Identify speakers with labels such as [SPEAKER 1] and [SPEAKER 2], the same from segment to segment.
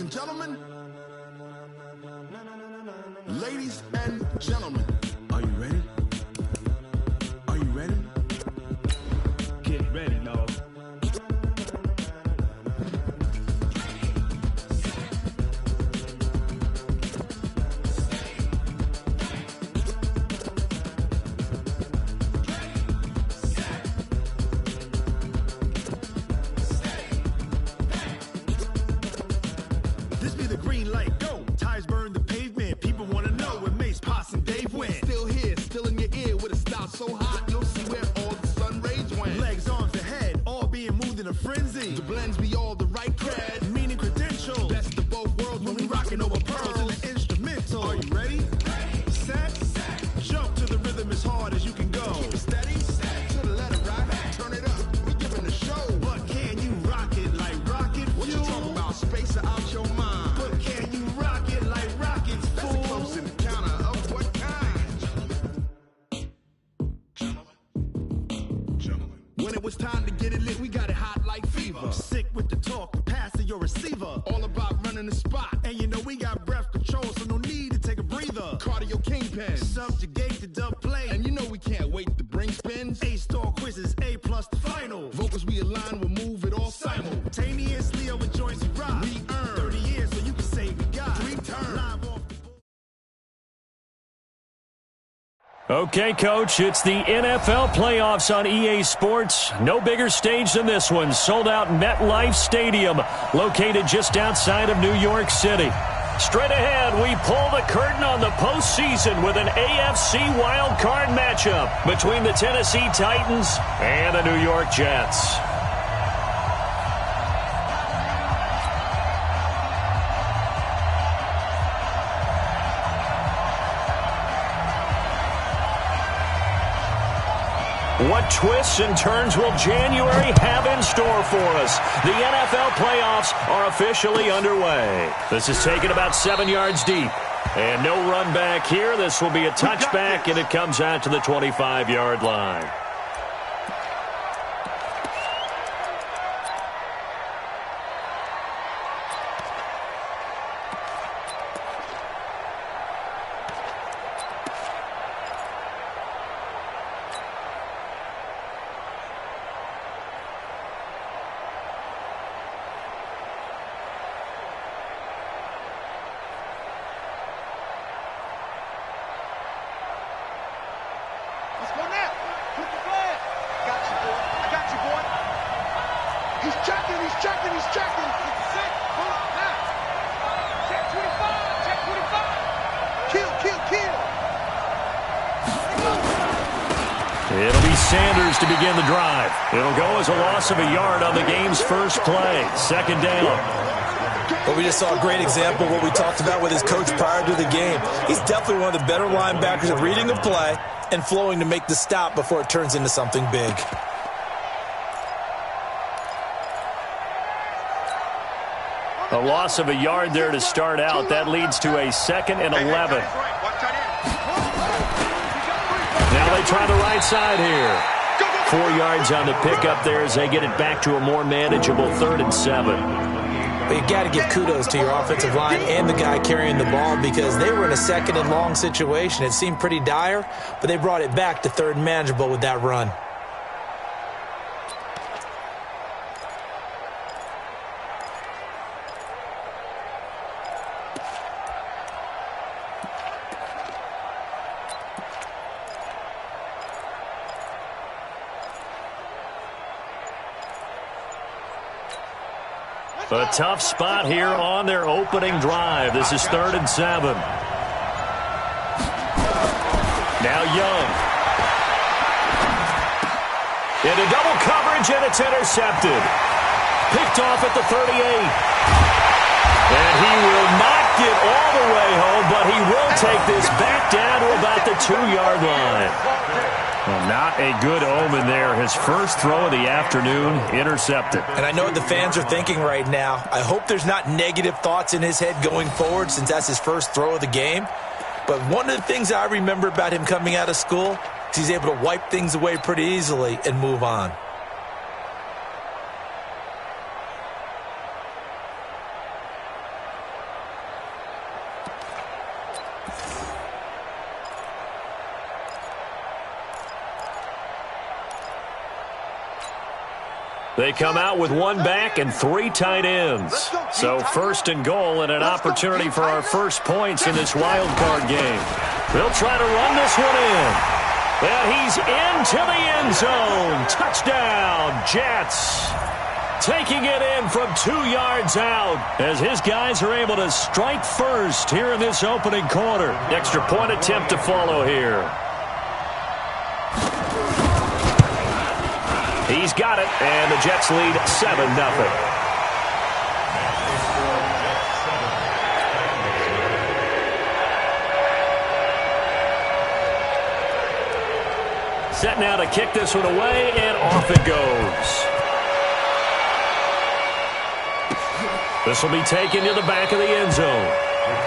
[SPEAKER 1] and gentlemen, ladies and gentlemen, are you ready? Are you ready? Get ready, dog. This be the green light, go. Tires burn the pavement. People want to know where Mace, Poss, and Dave went. Still here, still in your ear with a style so hot, you'll see where all the sun rays went. Legs, arms, and head, all being moved in a frenzy. The blends be all the right cred, meaning credentials. Best of both worlds when we rockin' over pearls in the instrumental. Are you ready? Set, jump to the rhythm as hard as you can go. Steady, to the letter right, turn it up, we giving the show. But can you rock it like rocket fuel? What you talking about, space out your mind? But can you rock it like rockets, fool? That's a close encounter of what kind? Gentlemen. When it was time to get it lit, we got it hot like fever. I'm sick with the talk, the pass to your receiver. All about running the spot, and you know we got breath control, so no need to take a breather. Cardio kingpin, subjugate the dub play, and you know we can't wait to bring spins. A-star quizzes, A+ the final. Vocals we align, we'll move it all simultaneously over joints we rock. We earn 30 years, so you can say we got 3 turns. Live off the board.
[SPEAKER 2] Okay, Coach, it's the NFL playoffs on EA Sports. No bigger stage than this one. Sold out MetLife Stadium, located just outside of New York City. Straight ahead, we pull the curtain on the postseason with an AFC wildcard matchup between the Tennessee Titans and the New York Jets. What twists and turns will January have in store for us? The NFL playoffs are officially underway. This is taken about 7 yards deep. And no run back here. This will be a touchback, and it comes out to the 25-yard line.
[SPEAKER 3] Let's go now. Put the flag. I got you, boy. He's checking. He's checking. Sit. Hold on now. Check 25. Check 25. Kill.
[SPEAKER 2] It'll be Sanders to begin the drive. It'll go as a loss of a yard on the game's first play. Second down.
[SPEAKER 4] Well, we just saw a great example of what we talked about with his coach prior to the game. He's definitely one of the better linebackers at reading a play and flowing to make the stop before it turns into something big.
[SPEAKER 2] A loss of a yard there to start out. That leads to a 2nd and 11. Now they try the right side here. 4 yards on the pickup there as they get it back to a more manageable 3rd and 7.
[SPEAKER 4] But you got to give kudos to your offensive line and the guy carrying the ball because they were in a 2nd and long situation. It seemed pretty dire, but they brought it back to 3rd and manageable with that run.
[SPEAKER 2] A tough spot here on their opening drive. This is 3rd and 7. Now Young. Into double coverage, and it's intercepted. Picked off at the 38. And he will not get all the way home, but he will take this back down to about the 2-yard line. Well, not a good omen there. His first throw of the afternoon, intercepted.
[SPEAKER 4] And I know what the fans are thinking right now. I hope there's not negative thoughts in his head going forward since that's his first throw of the game. But one of the things I remember about him coming out of school is he's able to wipe things away pretty easily and move on.
[SPEAKER 2] They come out with one back and 3 tight ends. So first and goal and an opportunity for our first points in this wild card game. They'll try to run this one in. And he's into the end zone. Touchdown, Jets. Taking it in from 2 yards out as his guys are able to strike first here in this opening quarter. Extra point attempt to follow here. He's got it, and the Jets lead 7-0. Set now to kick this one away, and off it goes. This will be taken to the back of the end zone.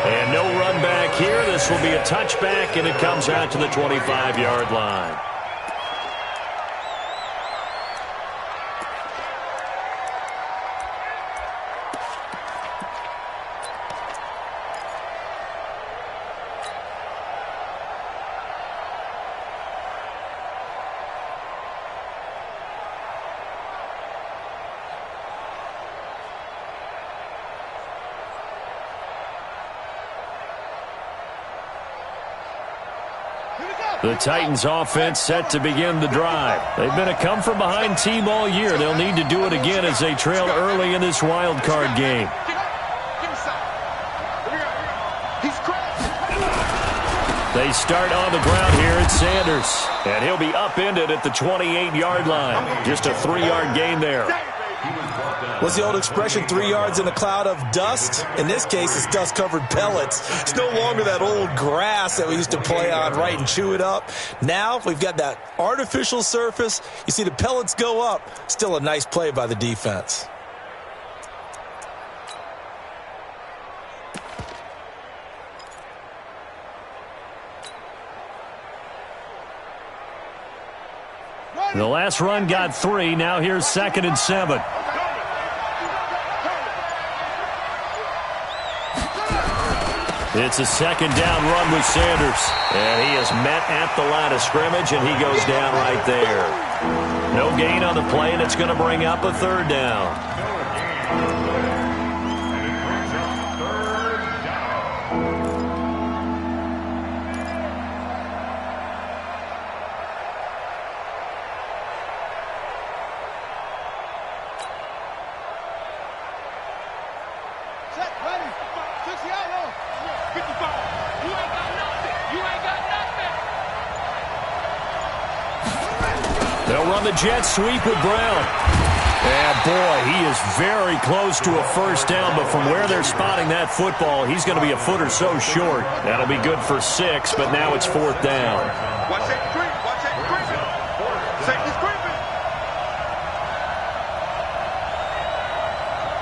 [SPEAKER 2] And no run back here. This will be a touchback, and it comes out to the 25-yard line. The Titans offense set to begin the drive. They've been a come-from-behind team all year. They'll need to do it again as they trail early in this wild card game. They start on the ground here at Sanders. And he'll be upended at the 28-yard line. Just a 3-yard gain there.
[SPEAKER 4] What's the old expression, 3 yards in a cloud of dust? In this case, it's dust-covered pellets. It's no longer that old grass that we used to play on, right, and chew it up. Now we've got that artificial surface. You see the pellets go up. Still a nice play by the defense.
[SPEAKER 2] The last run got 3. Now here's 2nd and 7. It's a 2nd down run with Sanders. And he is met at the line of scrimmage, and he goes down right there. No gain on the play, and it's going to bring up a 3rd down. They'll run the jet sweep with Brown. And, boy, he is very close to a 1st down, but from where they're spotting that football, he's going to be a foot or so short. That'll be good for 6, but now it's 4th down.
[SPEAKER 3] Watch that creep. Watch that creeping. Safety's creeping.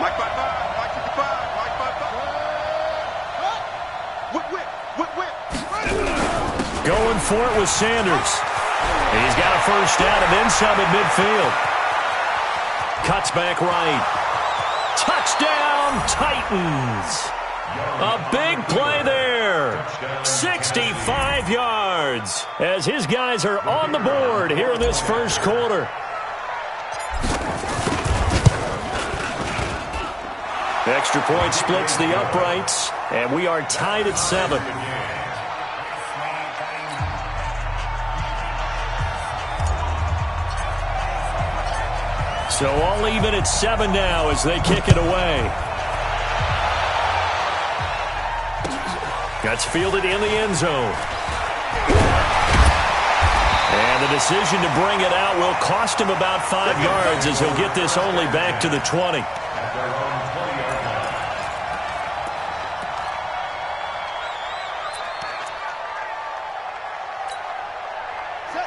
[SPEAKER 3] Mike 5-5. Mike 55. Mike 5-5. Whip.
[SPEAKER 2] Going for it with Sanders. He's got a 1st down and then some at midfield. Cuts back right. Touchdown, Titans. A big play there. 65 yards as his guys are on the board here in this 1st quarter. Extra point splits the uprights, and we are tied at 7. So all even at 7 now as they kick it away. Gets fielded in the end zone. And the decision to bring it out will cost him about 5 yards as he'll get this only back to the 20.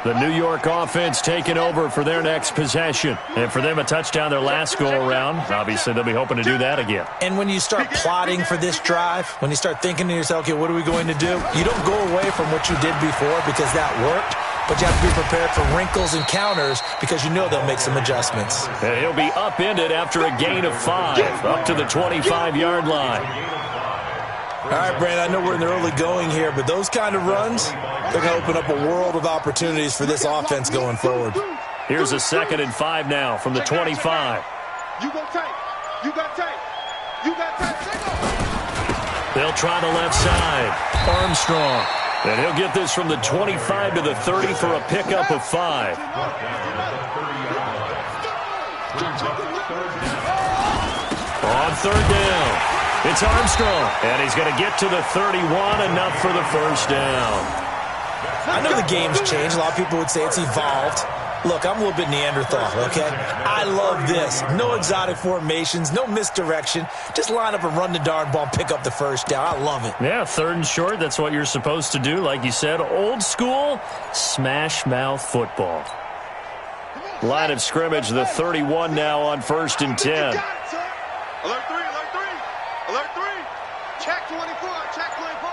[SPEAKER 2] The New York offense taking over for their next possession. And for them, a touchdown their last go-around. Obviously, they'll be hoping to do that again.
[SPEAKER 4] And when you start plotting for this drive, when you start thinking to yourself, okay, what are we going to do? You don't go away from what you did before because that worked. But you have to be prepared for wrinkles and counters because you know they'll make some adjustments.
[SPEAKER 2] And he'll be upended after a gain of 5, up to the 25-yard line.
[SPEAKER 4] All right, Brandon, I know we're in the early going here, but those kind of runs, they're going to open up a world of opportunities for this offense going forward.
[SPEAKER 2] Here's a 2nd and 5 now from the 25.
[SPEAKER 3] You go tight. You got tight. You got tight.
[SPEAKER 2] They'll try the left side. Armstrong. And he'll get this from the 25 to the 30 for a pickup of 5. On 3rd down, it's Armstrong. And he's going to get to the 31, enough for the first down.
[SPEAKER 4] I know the game's changed. A lot of people would say it's evolved. Look, I'm a little bit Neanderthal, okay? I love this. No exotic formations, no misdirection. Just line up and run the darn ball and pick up the first down. I love it.
[SPEAKER 2] Yeah, 3rd and short, that's what you're supposed to do. Like you said, old school, smash mouth football. Line of scrimmage, the 31 now on 1st and 10.
[SPEAKER 3] Alert 3, alert 3. Alert 3. Check 24, check 24.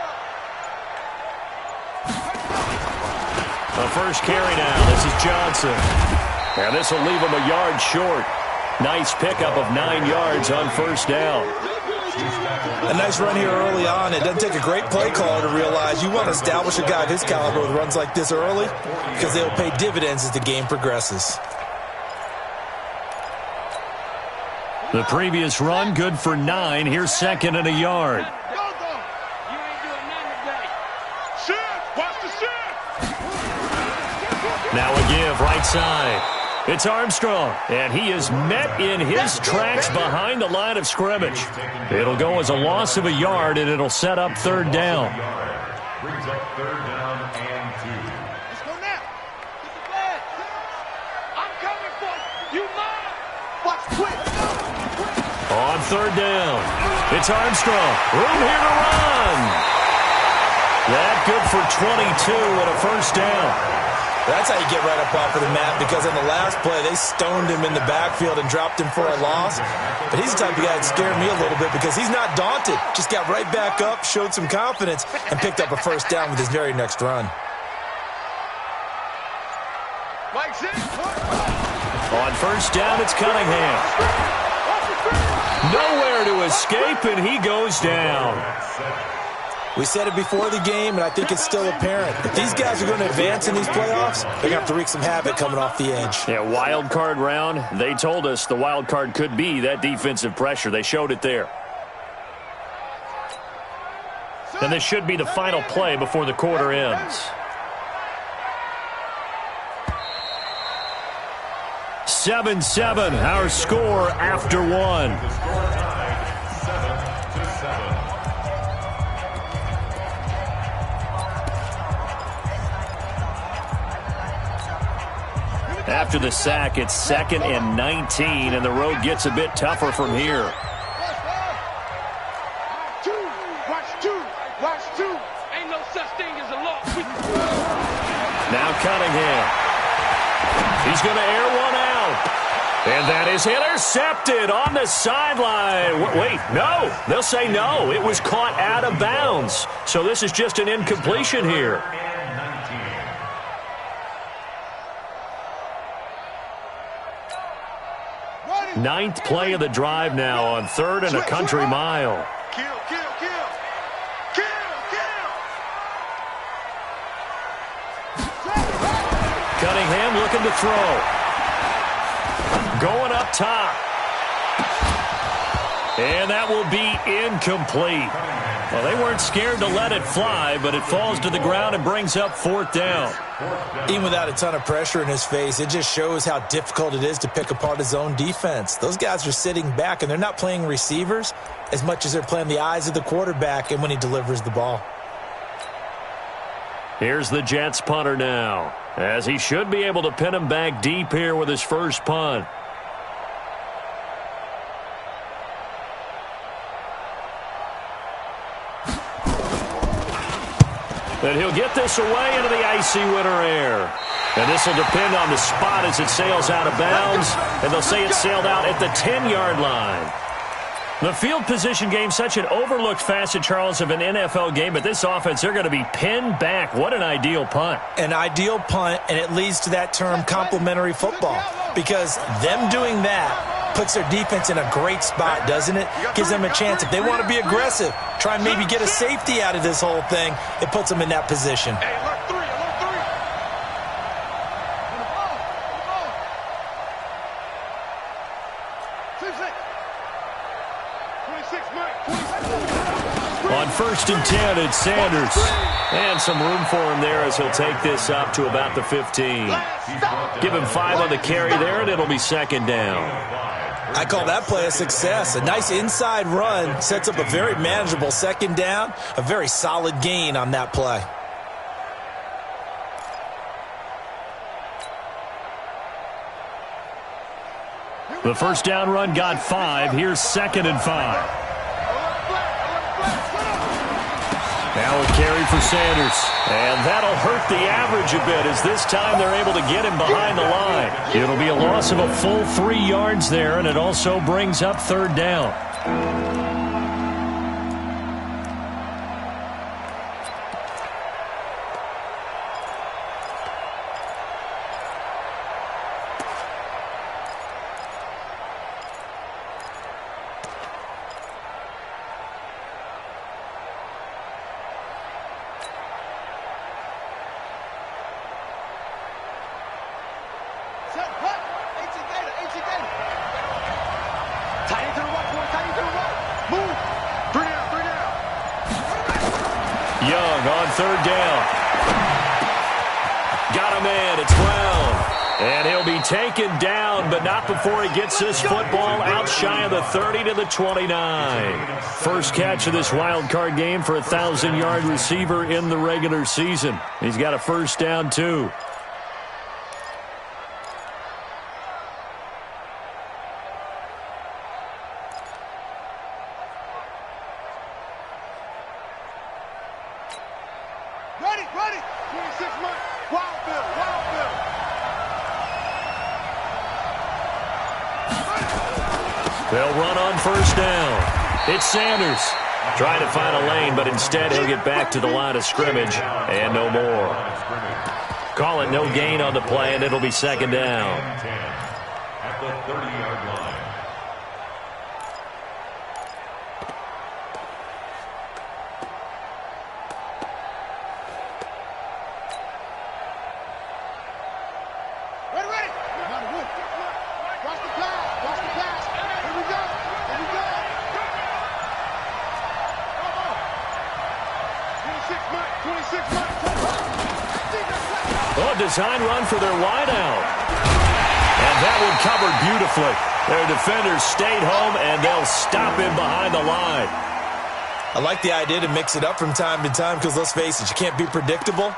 [SPEAKER 2] The first carry now. This is Johnson. And this will leave him a yard short. Nice pickup of 9 yards on 1st down.
[SPEAKER 4] A nice run here early on. It doesn't take a great play caller to realize you want to establish a guy of his caliber with runs like this early because they'll pay dividends as the game progresses.
[SPEAKER 2] The previous run, good for 9. Here's 2nd and a yard. Now a give, right side. It's Armstrong, and he is met in his tracks behind the line of scrimmage. It'll go as a loss of a yard, and it'll set up 3rd down.
[SPEAKER 1] Brings up 3rd down and 2.
[SPEAKER 3] Let's go now. Get the flag. I'm coming for you. You mine. Watch quick.
[SPEAKER 2] On 3rd down, it's Armstrong. Room here to run. That good for 22 and a first down.
[SPEAKER 4] That's how you get right up off of the mat, because in the last play, they stoned him in the backfield and dropped him for a loss. But he's the type of guy that scared me a little bit because he's not daunted. Just got right back up, showed some confidence, and picked up a first down with his very next run.
[SPEAKER 2] On 1st down, it's Cunningham. Nowhere to escape, and he goes down.
[SPEAKER 4] We said it before the game, and I think it's still apparent. If these guys are going to advance in these playoffs, they're going to have to wreak some havoc coming off the edge.
[SPEAKER 2] Yeah, wild card round. They told us the wild card could be that defensive pressure. They showed it there. And this should be the final play before the quarter ends. 7-7, our score after 1. After the sack, it's 2nd and 19, and the road gets a bit tougher from here.
[SPEAKER 3] Watch two. Ain't no such thing as a loss.
[SPEAKER 2] Now Cunningham. He's going to air one out. And that is intercepted on the sideline. Wait, no. They'll say no. It was caught out of bounds. So this is just an incompletion here. Ninth play of the drive now on 3rd and a country mile.
[SPEAKER 3] Kill.
[SPEAKER 2] Cunningham looking to throw. Going up top. And that will be incomplete. Well, they weren't scared to let it fly, but it falls to the ground and brings up 4th down.
[SPEAKER 4] Even without a ton of pressure in his face, it just shows how difficult it is to pick apart his own defense. Those guys are sitting back, and they're not playing receivers as much as they're playing the eyes of the quarterback and when he delivers the ball.
[SPEAKER 2] Here's the Jets punter now, as he should be able to pin him back deep here with his first punt. And he'll get this away into the icy winter air. And this will depend on the spot as it sails out of bounds. And they'll say it sailed out at the 10-yard line. The field position game, such an overlooked facet, Charles, of an NFL game. But this offense, they're going to be pinned back. What an ideal punt.
[SPEAKER 4] An ideal punt, and it leads to that term complementary football. Because them doing that puts their defense in a great spot, doesn't it? Gives them a chance. If they want to be aggressive, try and maybe get a safety out of this whole thing, it puts them in that position.
[SPEAKER 3] Hey, alert 3.
[SPEAKER 2] On 1st and 10, it's Sanders. And some room for him there as he'll take this up to about the 15. Give him 5 on the carry there, and it'll be 2nd down.
[SPEAKER 4] I call that play a success. A nice inside run sets up a very manageable 2nd down. A very solid gain on that play.
[SPEAKER 2] The 1st down run got 5. Here's 2nd and 5. Now a carry for Sanders. And that'll hurt the average a bit as this time they're able to get him behind the line. It'll be a loss of a full 3 yards there, and it also brings up 3rd down. Young on 3rd down. Got him in. It's Brown. And he'll be taken down, but not before he gets this football out shy of the 30 to the 29. First catch of this wild card game for a 1,000-yard receiver in the regular season. He's got a 1st down, too.
[SPEAKER 3] Ready. 26 months. Wild Bill.
[SPEAKER 2] They'll run on 1st down. It's Sanders. Trying to find a lane, but instead he'll get back to the line of scrimmage and no more. Call it no gain on the play, and it'll be 2nd down.
[SPEAKER 1] At the 30-yard line.
[SPEAKER 2] Design run for their wideout. And that one covered beautifully. Their defenders stayed home, and they'll stop him behind the line.
[SPEAKER 4] I like the idea to mix it up from time to time because, let's face it, you can't be predictable.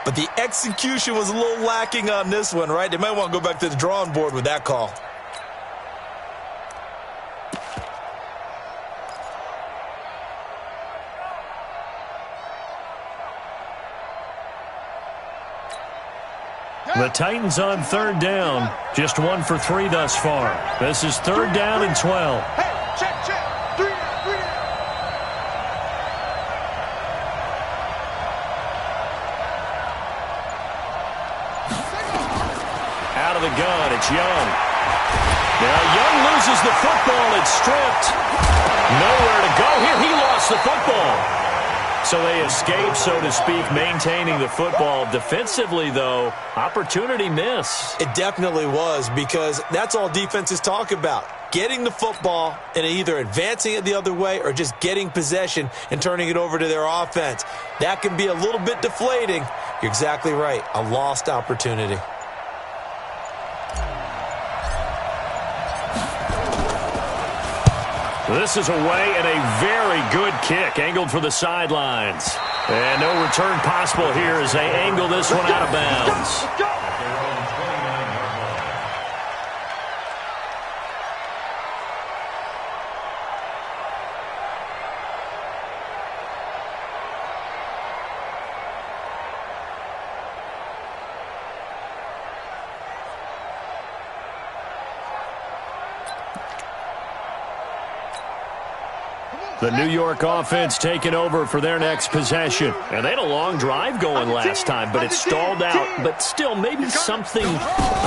[SPEAKER 4] But the execution was a little lacking on this one, right? They might want to go back to the drawing board with that call.
[SPEAKER 2] The Titans on 3rd down. Just 1 for 3 thus far. This is 3rd down and 12.
[SPEAKER 3] Hey, check. 3 down.
[SPEAKER 2] Out of the gun, it's Young. Now Young loses the football. It's stripped. Nowhere to go here. He lost the football. So they escape, so to speak, maintaining the football. Defensively, though, opportunity miss.
[SPEAKER 4] It definitely was, because that's all defenses talk about. Getting the football and either advancing it the other way or just getting possession and turning it over to their offense. That can be a little bit deflating. You're exactly right. A lost opportunity.
[SPEAKER 2] This is away and a very good kick, angled for the sidelines. And no return possible here as they angle this one out of bounds. The New York offense taking over for their next possession. And they had a long drive going last time, but it stalled out. But still, maybe something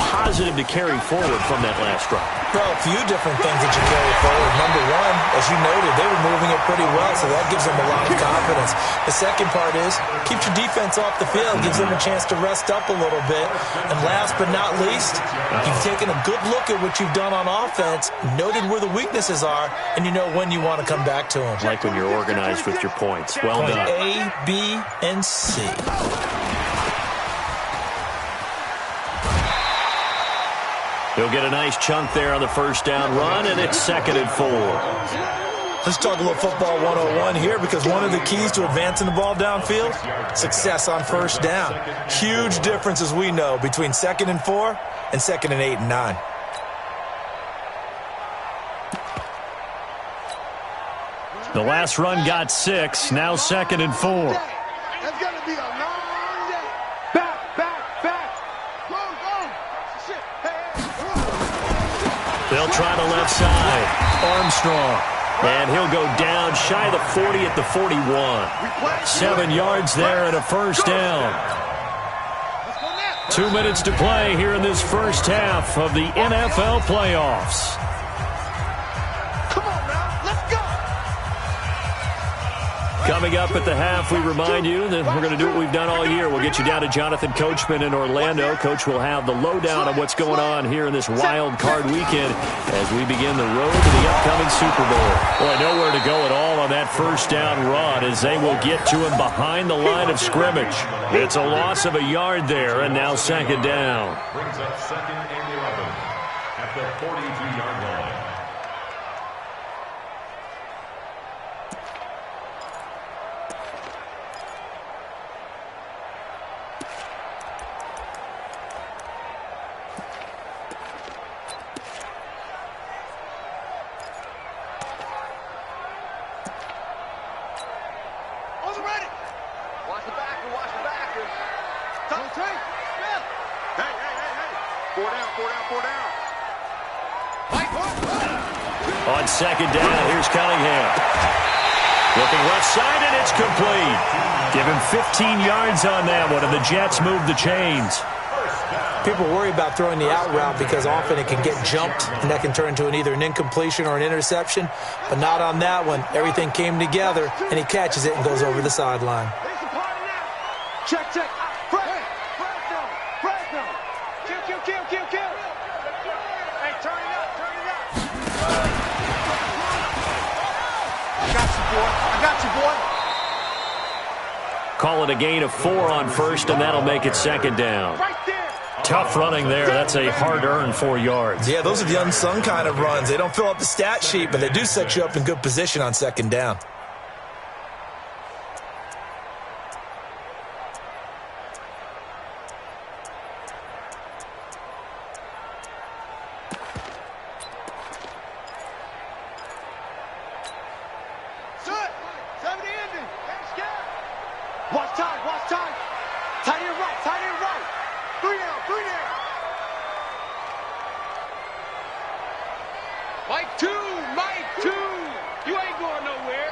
[SPEAKER 2] positive to carry forward from that last drive.
[SPEAKER 4] Well, a few different things that you carry forward. Number one, as you noted, they were moving it pretty well, so that gives them a lot of confidence. The second part is, keeps your defense off the field, gives them a chance to rest up a little bit. And last but not least, you've taken a good look at what you've done on offense, noted where the weaknesses are, and you know when you want to come back to him.
[SPEAKER 2] I like when you're organized with your points. Well
[SPEAKER 4] Point
[SPEAKER 2] done.
[SPEAKER 4] A, B, and C.
[SPEAKER 2] He'll get a nice chunk there on the first down run, and it's 2nd and 4.
[SPEAKER 4] Let's talk a little football 101 here, because one of the keys to advancing the ball downfield, success on first down. Huge difference, as we know, between 2nd and 4 and 2nd and 8 and 9.
[SPEAKER 2] The last run got 6, now 2nd and 4.
[SPEAKER 3] That's going to be a long day. Back, back, back. Go, go. Shit.
[SPEAKER 2] They'll try the left side. Armstrong. And he'll go down shy of the 40 at the 41. 7 yards there and a first down. 2 minutes to play here in this first half of the NFL playoffs.
[SPEAKER 3] Come on now. Let's go.
[SPEAKER 2] Coming up at the half, we remind you that we're going to do what we've done all year. We'll get you down to Jonathan Coachman in Orlando. Coach will have the lowdown on what's going on here in this wild card weekend as we begin the road to the upcoming Super Bowl. Boy, nowhere to go at all on that first down run as they will get to him behind the line of scrimmage. It's a loss of a yard there, and now 2nd down.
[SPEAKER 5] Brings up 2nd and 11 at the 42-yard line.
[SPEAKER 2] On 2nd down, here's Cunningham. Looking left side, and it's complete. Give him 15 yards on that one, and the Jets move the chains.
[SPEAKER 4] People worry about throwing the out route because often it can get jumped, and that can turn into either an incompletion or an interception. But not on that one. Everything came together, and he catches it and goes over the sideline.
[SPEAKER 3] Check, check. Kill. Hey, turn it up. I got you, boy.
[SPEAKER 2] Call it a gain of 4 on first, and that'll make it 2nd down.
[SPEAKER 3] Right there.
[SPEAKER 2] Tough running there. That's a hard-earned 4 yards.
[SPEAKER 4] Yeah, those are the unsung kind of runs. They don't fill up the stat sheet, but they do set you up in good position on 2nd down.
[SPEAKER 3] Watch time. Tight end right. 3 down. Mike 2. You ain't going nowhere.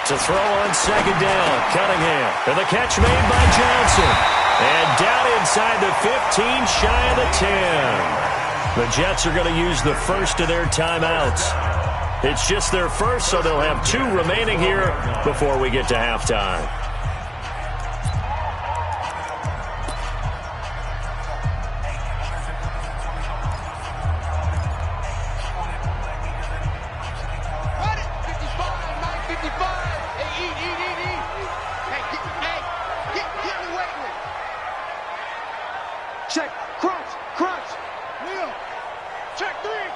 [SPEAKER 2] To throw on 2nd down, Cunningham. And the catch made by Johnson. And down inside the 15, shy of the 10. The Jets are going to use the first of their timeouts. It's just their first, so they'll have 2 remaining here before we get to halftime.
[SPEAKER 3] Check, crunch. Neil. Check three.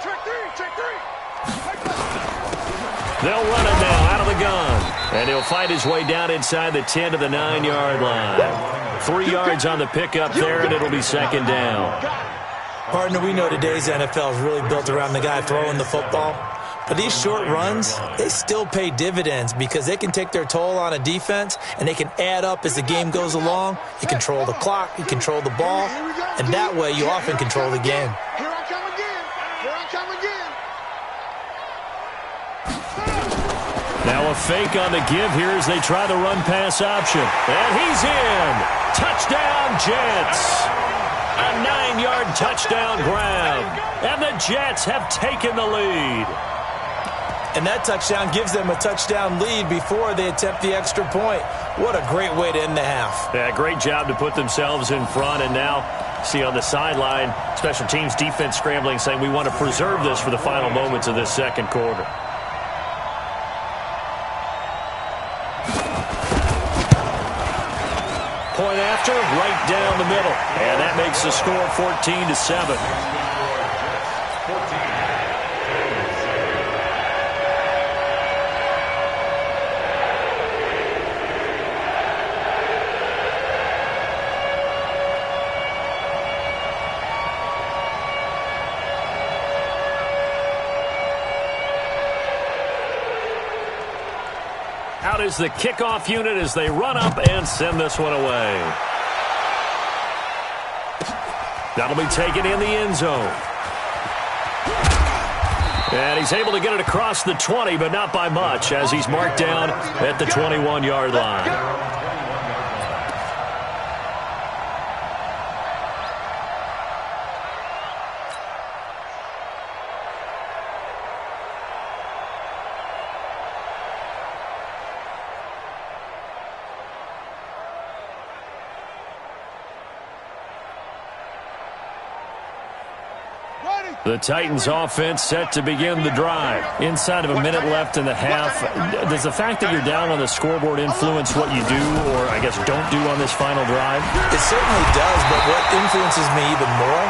[SPEAKER 2] They'll run it now out of the gun. And he'll fight his way down inside the 10 to the 9-yard line. 3 yards on the pickup there, and it'll be 2nd down.
[SPEAKER 4] Partner, we know today's NFL is really built around the guy throwing the football. But these short runs, they still pay dividends because they can take their toll on a defense, and they can add up as the game goes along. You control the clock, you control the ball, and that way you often control the game.
[SPEAKER 3] Here I come again.
[SPEAKER 2] Now a fake on the give here as they try the run-pass option. And he's in. Touchdown, Jets. A 9-yard touchdown grab. And the Jets have taken the lead.
[SPEAKER 4] And that touchdown gives them a touchdown lead before they attempt the extra point. What a great way to end the half.
[SPEAKER 2] Yeah, great job to put themselves in front, and now See on the sideline, special teams defense scrambling, saying we want to preserve this for the final moments of this second quarter. Point after, right down the middle. And that makes the score 14-7. Out is the kickoff unit as they run up and send this one away. That'll be taken in the end zone. And he's able to get it across the 20, but not by much, as he's marked down at the 21-yard line. The Titans offense set to begin the drive. Inside of a minute left in the half. Does the fact that you're down on the scoreboard influence what you do, or I guess don't do on this final drive?
[SPEAKER 4] It certainly does, but what influences me even more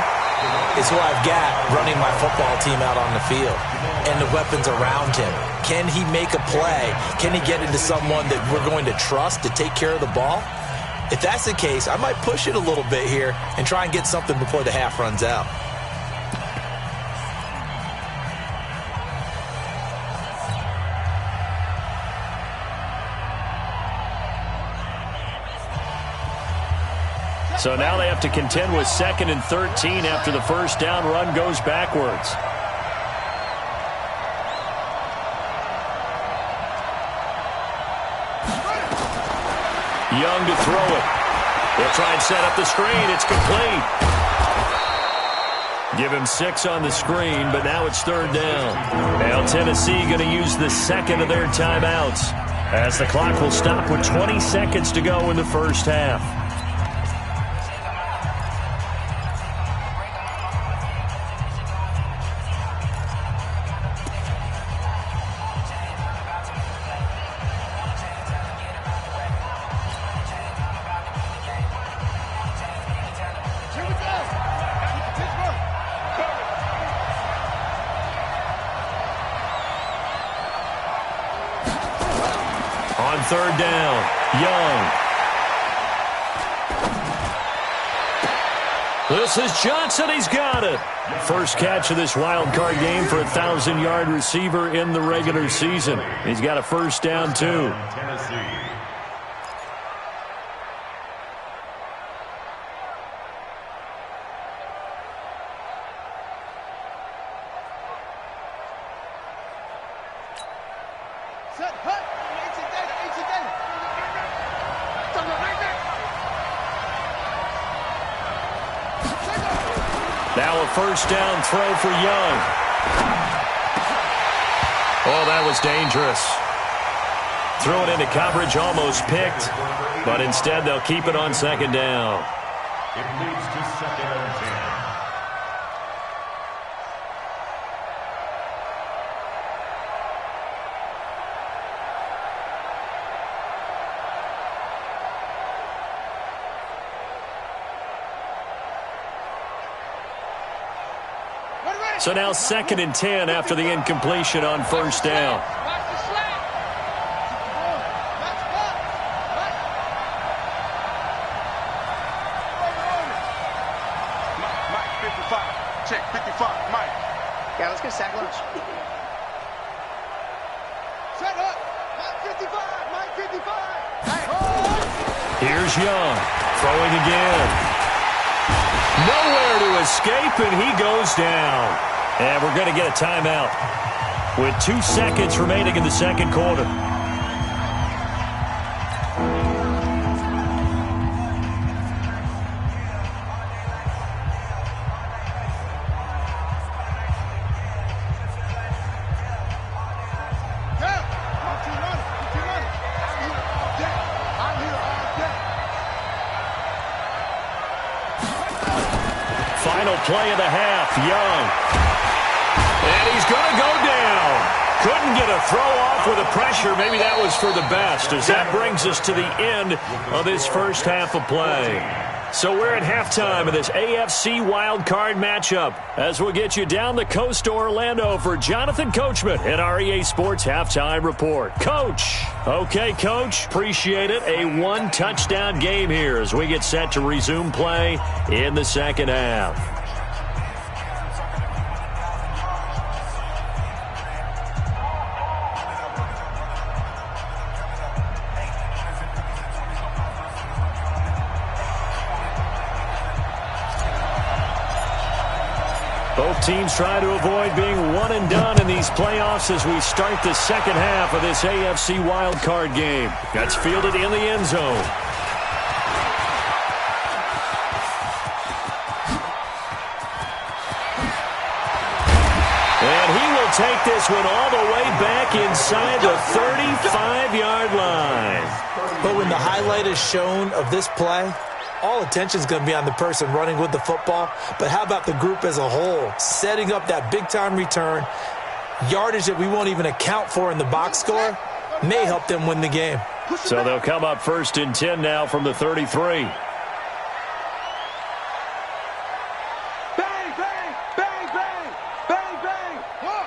[SPEAKER 4] is who I've got running my football team out on the field and the weapons around him. Can he make a play? Can he get into someone that we're going to trust to take care of the ball? If that's the case, I might push it a little bit here and try and get something before the half runs out.
[SPEAKER 2] So now they have to contend with 2nd and 13 after the first down run goes backwards. Young to throw it. They'll try and set up the screen. It's complete. Give him 6 on the screen, but now it's 3rd down. Now Tennessee going to use the second of their timeouts, as the clock will stop with 20 seconds to go in the first half. On 3rd down, Young. This is Johnson. He's got it. First catch of this wild card game for a 1,000-yard receiver in the regular season. He's got a first down, too. Now a first down throw for Young. Oh, that was dangerous. Threw it into coverage, almost picked, but instead they'll keep it on 2nd down.
[SPEAKER 5] It leads to 2nd and 10.
[SPEAKER 2] So now 2nd and 10 after the incompletion on first down.
[SPEAKER 3] Mike, 55. Check, 55. Mike.
[SPEAKER 6] Yeah, let's get sack lunch.
[SPEAKER 3] Set up. Mike, 55. Mike, 55.
[SPEAKER 2] Here's Young. Throwing again. Nowhere to escape, and he goes down. And we're going to get a timeout with 2 seconds remaining in the second quarter. Final play of the half, Young. And he's going to go down. Couldn't get a throw off with the pressure. Maybe that was for the best, as that brings us to the end of this first half of play. So we're at halftime of this AFC wildcard matchup, as we'll get you down the coast to Orlando for Jonathan Coachman in our EA Sports Halftime Report. Coach. Okay, Coach. Appreciate it. A one-touchdown game here as we get set to resume play in the second half. Both teams try to avoid being one and done in these playoffs as we start the second half of this AFC wildcard game. That's fielded in the end zone. And he will take this one all the way back inside the 35-yard line.
[SPEAKER 4] But when the highlight is shown of this play, all attention is going to be on the person running with the football, but how about the group as a whole? Setting up that big-time return, yardage that we won't even account for in the box score, may help them win the game.
[SPEAKER 2] So they'll come up 1st and 10 now from the 33.
[SPEAKER 3] Bang, bang, bang, bang, bang, bang. Look,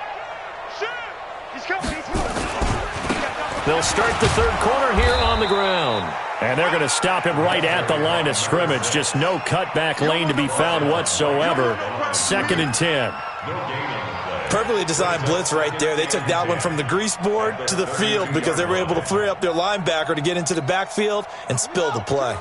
[SPEAKER 3] shoot. He's coming, he's coming.
[SPEAKER 2] They'll start the third quarter here on the ground. And they're going to stop him right at the line of scrimmage. Just no cutback lane to be found whatsoever. 2nd and 10.
[SPEAKER 4] Perfectly designed blitz right there. They took that one from the grease board to the field because they were able to free up their linebacker to get into the backfield and spill the play.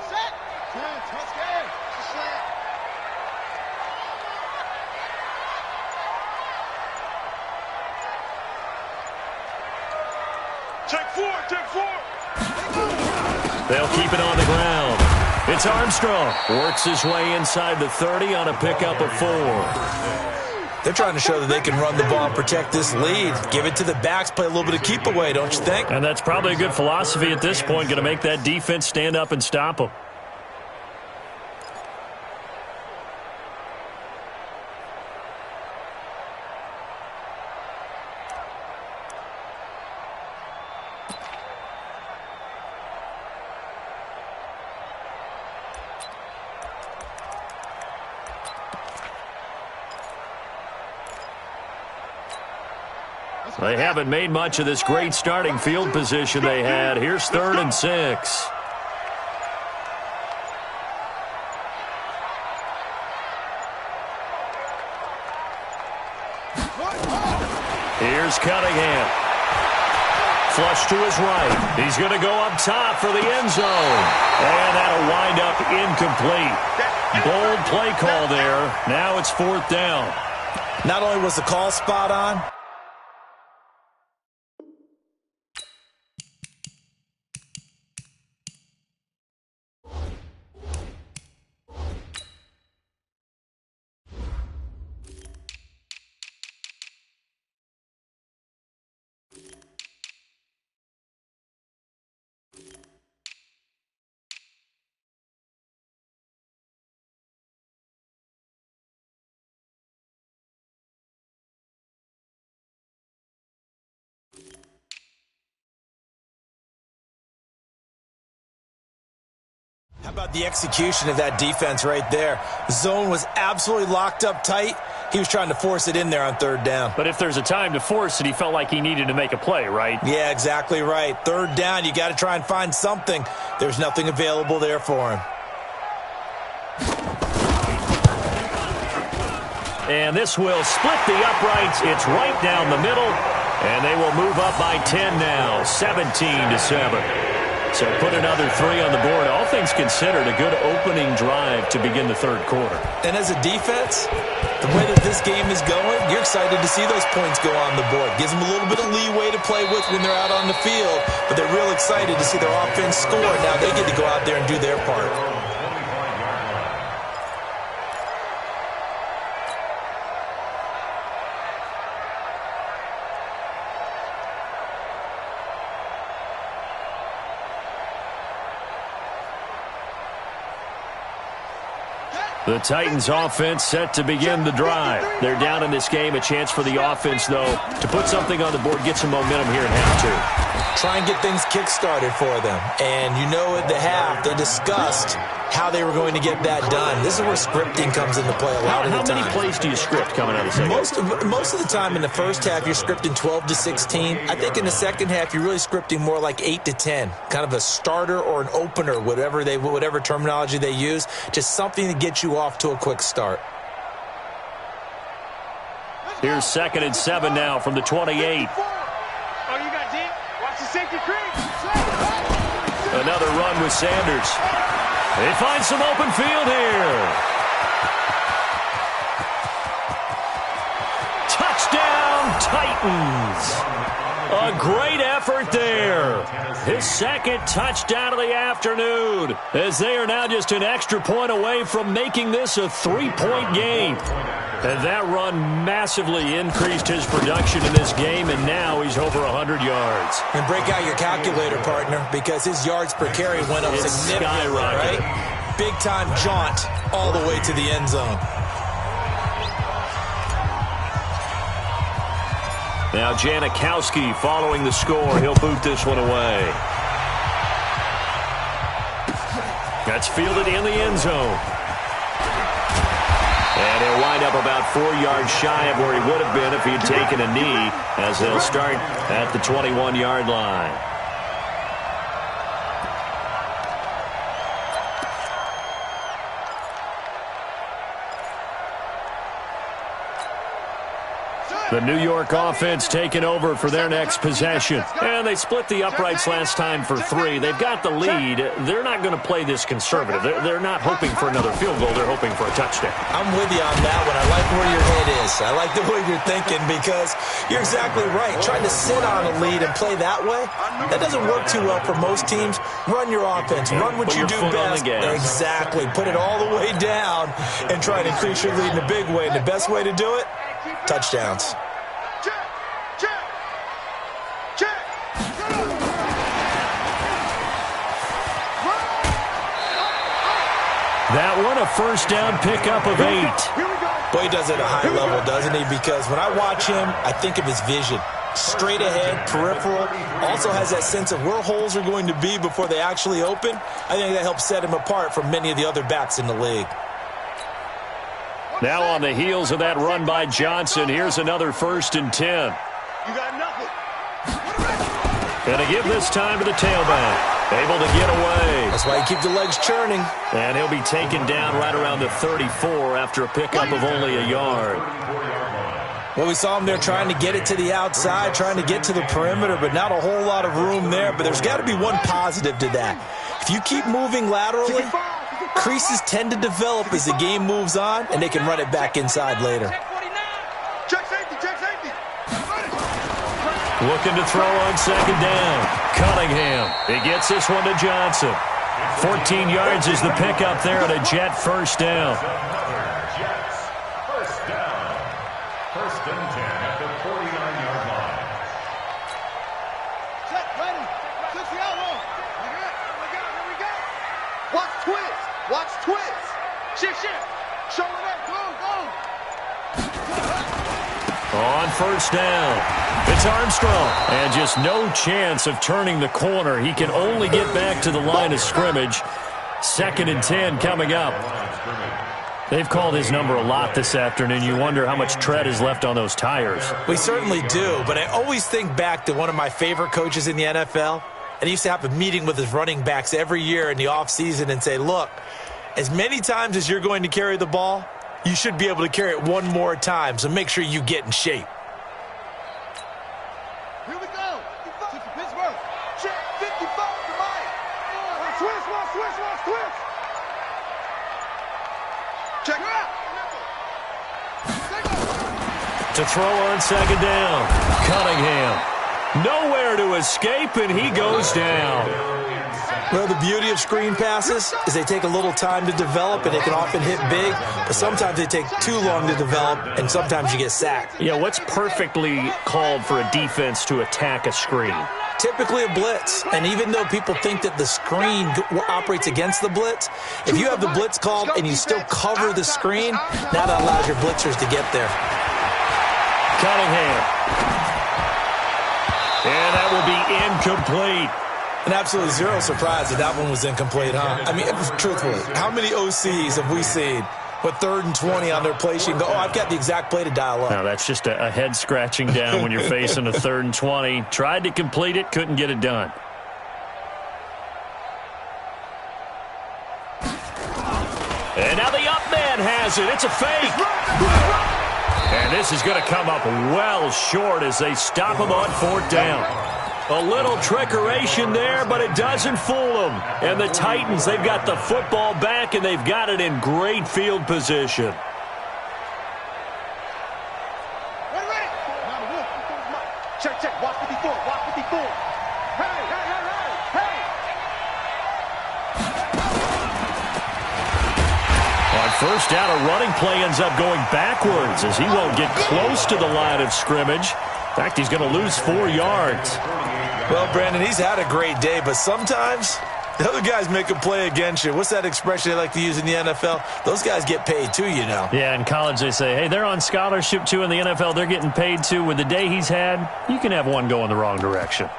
[SPEAKER 3] Take four.
[SPEAKER 2] They'll keep it on the ground. It's Armstrong. Works his way inside the 30 on a pickup of 4.
[SPEAKER 4] They're trying to show that they can run the ball and protect this lead. Give it to the backs, play a little bit of keep away, don't you think?
[SPEAKER 2] And that's probably a good philosophy at this point, going to make that defense stand up and stop them. They haven't made much of this great starting field position they had. Here's 3rd and 6. Here's Cunningham. Flush to his right. He's going to go up top for the end zone. And that'll wind up incomplete. Bold play call there. Now it's 4th down.
[SPEAKER 4] Not only was the call spot on, how about the execution of that defense right there? The zone was absolutely locked up tight. He was trying to force it in there on 3rd down.
[SPEAKER 2] But if there's a time to force it, he felt like he needed to make a play, right?
[SPEAKER 4] Yeah, exactly right. 3rd down, you got to try and find something. There's nothing available there for him.
[SPEAKER 2] And this will split the uprights. It's right down the middle. And they will move up by 10 now, 17-7. So put another 3 on the board. All things considered, a good opening drive to begin the third quarter.
[SPEAKER 4] And as a defense, the way that this game is going, you're excited to see those points go on the board. Gives them a little bit of leeway to play with when they're out on the field, but they're real excited to see their offense score. Now they get to go out there and do their part.
[SPEAKER 2] The Titans offense set to begin the drive. They're down in this game. A chance for the offense, though, to put something on the board, get some momentum here in half two.
[SPEAKER 4] Try and get things kick-started for them. And you know at the half, they discussed how they were going to get that done. This is where scripting comes into play a lot of the time.
[SPEAKER 2] How many plays do you script coming out of the second?
[SPEAKER 4] Most of the time in the first half, you're scripting 12 to 16. I think in the second half, you're really scripting more like 8 to 10. Kind of a starter or an opener, whatever terminology they use. Just something to get you off to a quick start.
[SPEAKER 2] Here's 2nd and 7 now from the 28.
[SPEAKER 3] Oh, you got deep. Watch the safety creep.
[SPEAKER 2] Another run with Sanders. They find some open field here. Touchdown, Titans. A great effort there. His second touchdown of the afternoon, as they are now just an extra point away from making this a 3-point game. And that run massively increased his production in this game, and now he's over 100 yards.
[SPEAKER 4] And break out your calculator, partner, because his yards per carry went up significantly, right? Big-time jaunt all the way to the end zone.
[SPEAKER 2] Now Janikowski following the score. He'll boot this one away. That's fielded in the end zone. And he'll wind up about 4 yards shy of where he would have been if he had taken a knee, as they'll start at the 21-yard line. The New York offense taking over for their next possession. And they split the uprights last time for 3. They've got the lead. They're not going to play this conservative. They're not hoping for another field goal. They're hoping for a touchdown.
[SPEAKER 4] I'm with you on that one. I like where your head is. I like the way you're thinking, because you're exactly right. Trying to sit on a lead and play that way, that doesn't work too well for most teams. Run your offense. Run what you do best. Exactly. Put it all the way down and try to increase your lead in a big way. And the best way to do it, touchdowns.
[SPEAKER 2] That one a first down pickup of 8.
[SPEAKER 4] Boy, he does it at a high level, doesn't he? Because when I watch him, I think of his vision. Straight ahead, peripheral. Also has that sense of where holes are going to be before they actually open. I think that helps set him apart from many of the other backs in the league.
[SPEAKER 2] Now on the heels of that run by Johnson, here's another 1st and 10.
[SPEAKER 3] You got nothing.
[SPEAKER 2] Going to give this time to the tailback. Able to get away.
[SPEAKER 4] That's why you keep the legs churning.
[SPEAKER 2] And he'll be taken down right around the 34 after a pickup of only a yard.
[SPEAKER 4] Well, we saw him there trying to get it to the outside, trying to get to the perimeter, but not a whole lot of room there. But there's got to be one positive to that. If you keep moving laterally, creases tend to develop as the game moves on, and they can run it back inside later.
[SPEAKER 3] Check safety, check safety.
[SPEAKER 2] Looking to throw on 2nd down. Cunningham. He gets this one to Johnson. 14 yards is the pickup there on a Jet first down.
[SPEAKER 5] Jets first down. 1st and 10 at the 49-yard line.
[SPEAKER 3] Check, ready. 60 out long. Here we go. Watch twist. Watch twist. Shift. Show it up. Go.
[SPEAKER 2] On 1st down. It's Armstrong. And just no chance of turning the corner. He can only get back to the line of scrimmage. 2nd and 10 coming up. They've called his number a lot this afternoon. You wonder how much tread is left on those tires.
[SPEAKER 4] We certainly do, but I always think back to one of my favorite coaches in the NFL. And he used to have a meeting with his running backs every year in the offseason and say, look, as many times as you're going to carry the ball, you should be able to carry it one more time, so make sure you get in shape.
[SPEAKER 3] Here we go. 50 Pittsburgh. Check 55 to Mike. Twist. Check out.
[SPEAKER 2] To throw on 2nd down. Cunningham. Nowhere to escape, and he goes down.
[SPEAKER 4] Well, the beauty of screen passes is they take a little time to develop, and they can often hit big, but sometimes they take too long to develop, and sometimes you get sacked.
[SPEAKER 2] Yeah, what's perfectly called for a defense to attack a screen?
[SPEAKER 4] Typically a blitz, and even though people think that the screen operates against the blitz, if you have the blitz called and you still cover the screen, now that allows your blitzers to get there.
[SPEAKER 2] Cunningham. And that will be incomplete.
[SPEAKER 4] And absolutely zero surprise that that one was incomplete, huh? I mean, truthfully, how many OCs have we seen with 3rd and 20 on their play sheet and go, oh, I've got the exact play to dial up?
[SPEAKER 2] Now, that's just a head scratching down when you're facing a 3rd and 20. Tried to complete it, couldn't get it done. And now the up man has it. It's a fake. And this is going to come up well short as they stop him on 4th down. A little trickeration there, but it doesn't fool them. And the Titans, they've got the football back, and they've got it in great field position.
[SPEAKER 3] Check, check. Watch 54. Watch 54. Hey, hey, hey, hey, hey.
[SPEAKER 2] On 1st down, a running play ends up going backwards as he won't get close to the line of scrimmage. In fact, he's going to lose 4 yards.
[SPEAKER 4] Well, Brandon, he's had a great day, but sometimes the other guys make a play against you. What's that expression they like to use in the NFL? Those guys get paid too, you know.
[SPEAKER 2] Yeah, in college they say, hey, they're on scholarship too. In the NFL, they're getting paid too. With the day he's had, you can have one go in the wrong direction.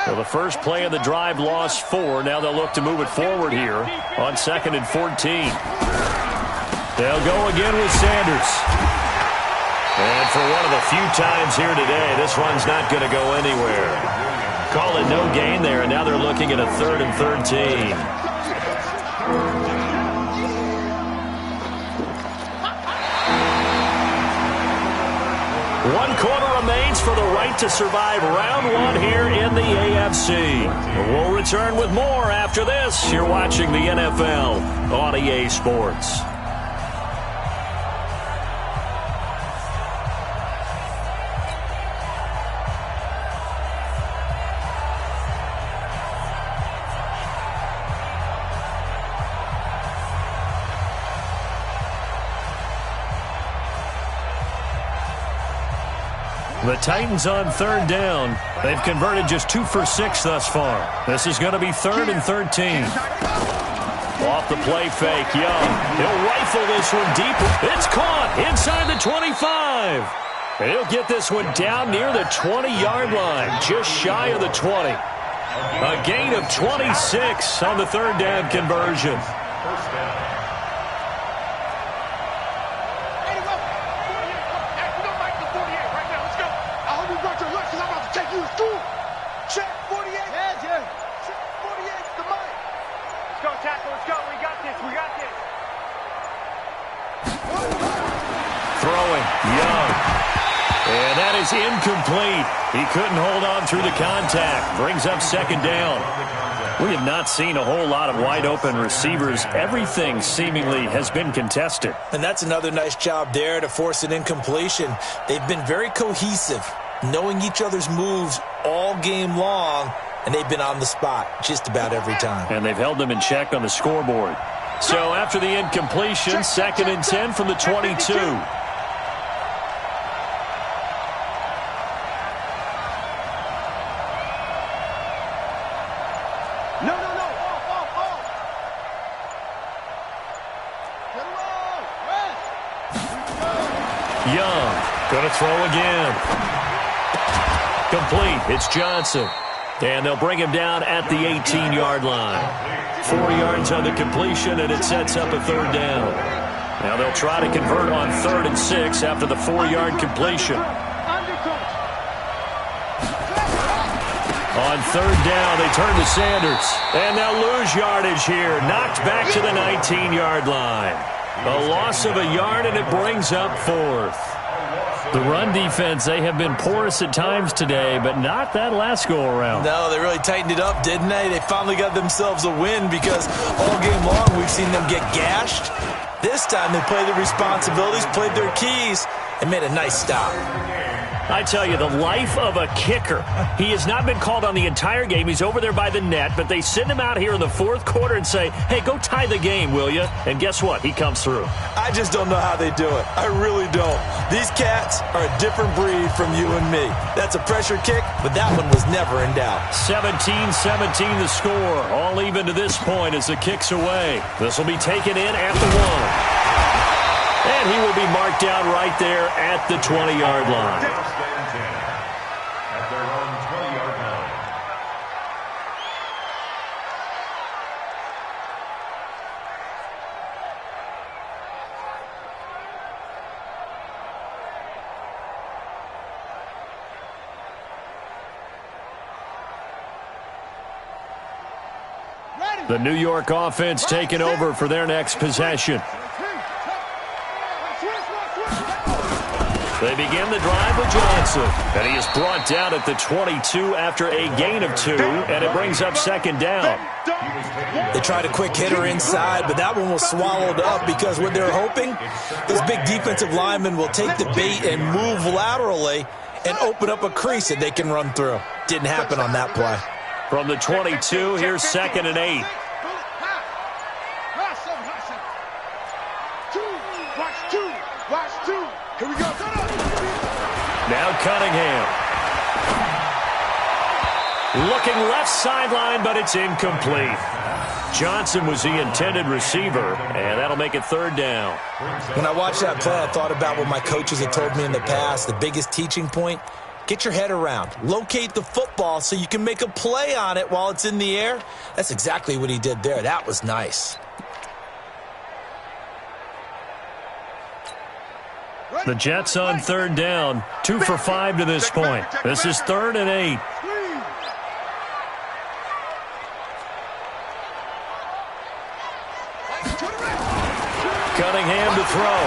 [SPEAKER 2] So the first play of the drive lost 4. Now they'll look to move it forward here on 2nd and 14. They'll go again with Sanders. And for one of the few times here today, this one's not going to go anywhere. Call it no gain there, and now they're looking at a 3rd and 13. 1 quarter remains for the right to survive round 1 here in the AFC. We'll return with more after this. You're watching the NFL on EA Sports. The Titans on 3rd down. They've converted just 2 for 6 thus far. This is going to be 3rd and 13. Off the play fake, Young. He'll rifle this one deep. It's caught inside the 25. And he'll get this one down near the 20-yard line, just shy of the 20. A gain of 26 on the 3rd down conversion. Incomplete. He couldn't hold on through the contact. Brings up 2nd down. We have not seen a whole lot of wide-open receivers. Everything seemingly has been contested.
[SPEAKER 4] And that's another nice job there to force an incompletion. They've been very cohesive, knowing each other's moves all game long, and they've been on the spot just about every time.
[SPEAKER 2] And they've held them in check on the scoreboard. So after the incompletion, 2nd and 10 from the 22. Young, going to throw again. Complete. It's Johnson. And they'll bring him down at the 18-yard line. 4 yards on the completion, and it sets up a 3rd down. Now they'll try to convert on 3rd and 6 after the 4-yard completion. On 3rd down, they turn to Sanders. And they'll lose yardage here. Knocked back to the 19-yard line. A loss of a yard, and it brings up 4th. The run defense, they have been porous at times today, but not that last go-around.
[SPEAKER 4] No, they really tightened it up, didn't they? They finally got themselves a win because all game long we've seen them get gashed. This time they played their responsibilities, played their keys, and made a nice stop.
[SPEAKER 2] I tell you, the life of a kicker. He has not been called on the entire game. He's over there by the net, but they send him out here in the fourth quarter and say, hey, go tie the game, will you? And guess what? He comes through.
[SPEAKER 4] I just don't know how they do it. I really don't. These cats are a different breed from you and me. That's a pressure kick, but that one was never in doubt.
[SPEAKER 2] 17-17 the score. All even to this point as the kick's away. This will be taken in at the 1. And he will be marked down right there at the 20-yard line.
[SPEAKER 5] At their own 20-yard line.
[SPEAKER 2] The New York offense taking over for their next possession. They begin the drive with Johnson, and he is brought down at the 22 after a gain of 2, and it brings up second down.
[SPEAKER 4] They tried a quick hitter inside, but that one was swallowed up because what they're hoping, those big defensive linemen will take the bait and move laterally and open up a crease that they can run through. Didn't happen on that play.
[SPEAKER 2] From the 22, here's 2nd and 8.
[SPEAKER 3] Watch two. Here we go.
[SPEAKER 2] Now Cunningham. Looking left sideline, but it's incomplete. Johnson was the intended receiver, and that'll make it 3rd down.
[SPEAKER 4] When I watched that play, I thought about what my coaches had told me in the past. The biggest teaching point, get your head around. Locate the football so you can make a play on it while it's in the air. That's exactly what he did there. That was nice.
[SPEAKER 2] The Jets on 3rd down, 2 for 5 to this point. This is 3rd and 8. Cunningham to throw.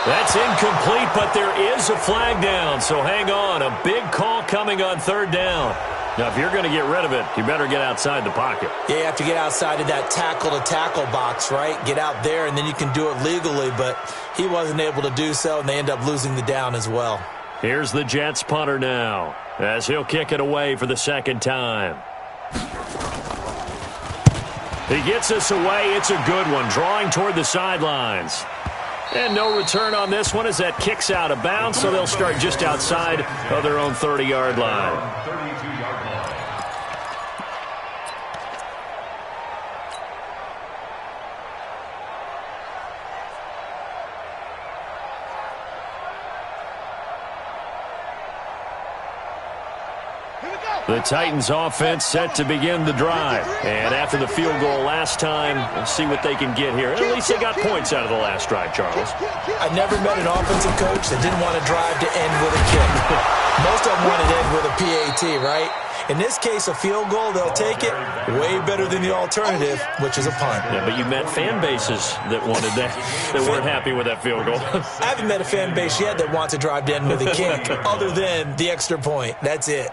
[SPEAKER 2] That's incomplete, but there is a flag down, so hang on. A big call coming on 3rd down. Now, if you're going to get rid of it, you better get outside the pocket.
[SPEAKER 4] Yeah, you have to get outside of that tackle-to-tackle box, right? Get out there, and then you can do it legally, but he wasn't able to do so, and they end up losing the down as well.
[SPEAKER 2] Here's the Jets punter now, as he'll kick it away for the 2nd time. He gets us away. It's a good one, drawing toward the sidelines. And no return on this one as that kicks out of bounds, so they'll start just outside of their own 30-yard line.
[SPEAKER 5] 32-yard line.
[SPEAKER 2] The Titans offense set to begin the drive. And after the field goal last time, we'll see what they can get here. At least they got points out of the last drive, Charles.
[SPEAKER 4] I never met an offensive coach that didn't want to drive to end with a kick. Most of them want to end with a PAT, right? In this case, a field goal, they'll take it. Way better than the alternative, which is a punt.
[SPEAKER 2] Yeah, but you met fan bases that wanted that, that weren't happy with that field goal.
[SPEAKER 4] I haven't met a fan base yet that wants to drive to end with a kick, other than the extra point. That's it.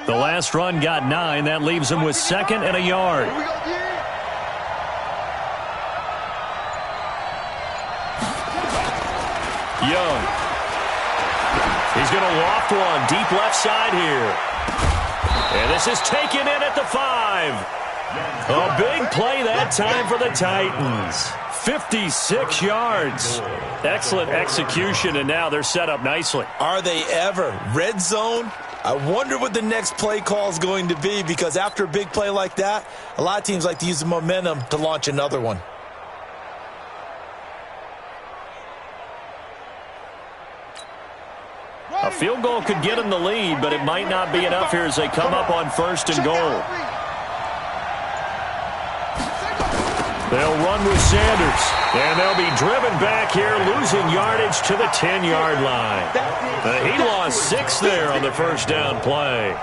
[SPEAKER 2] The last run got 9. That leaves him with 2nd and a yard. Young. He's going to loft one deep left side here. And this is taken in at the 5. A big play that time for the Titans. 56 yards. Excellent execution, and now they're set up nicely.
[SPEAKER 4] Are they ever? Red zone? I wonder what the next play call is going to be, because after a big play like that, a lot of teams like to use the momentum to launch another one.
[SPEAKER 2] A field goal could get them the lead, but it might not be enough here as they come up on 1st and goal. They'll run with Sanders, and they'll be driven back here, losing yardage to the 10-yard line. He lost 6 there on the first down play.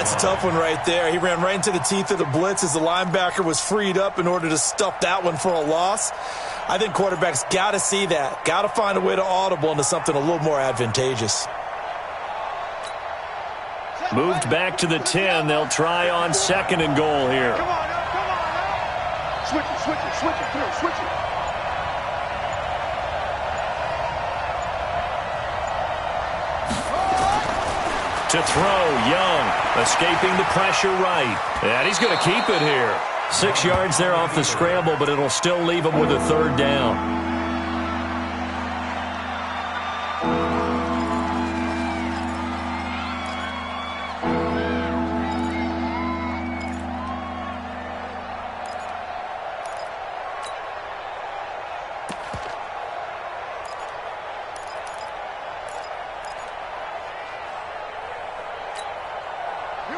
[SPEAKER 4] It's a tough one right there. He ran right into the teeth of the blitz as the linebacker was freed up in order to stuff that one for a loss. I think quarterbacks got to see that, got to find a way to audible into something a little more advantageous.
[SPEAKER 2] Moved back to the 10. They'll try on 2nd and goal here.
[SPEAKER 3] Come on, come on. Switch it through, switch it.
[SPEAKER 2] To throw, Young, escaping the pressure right. And he's going to keep it here. 6 yards there off the scramble, but it'll still leave him with a 3rd down.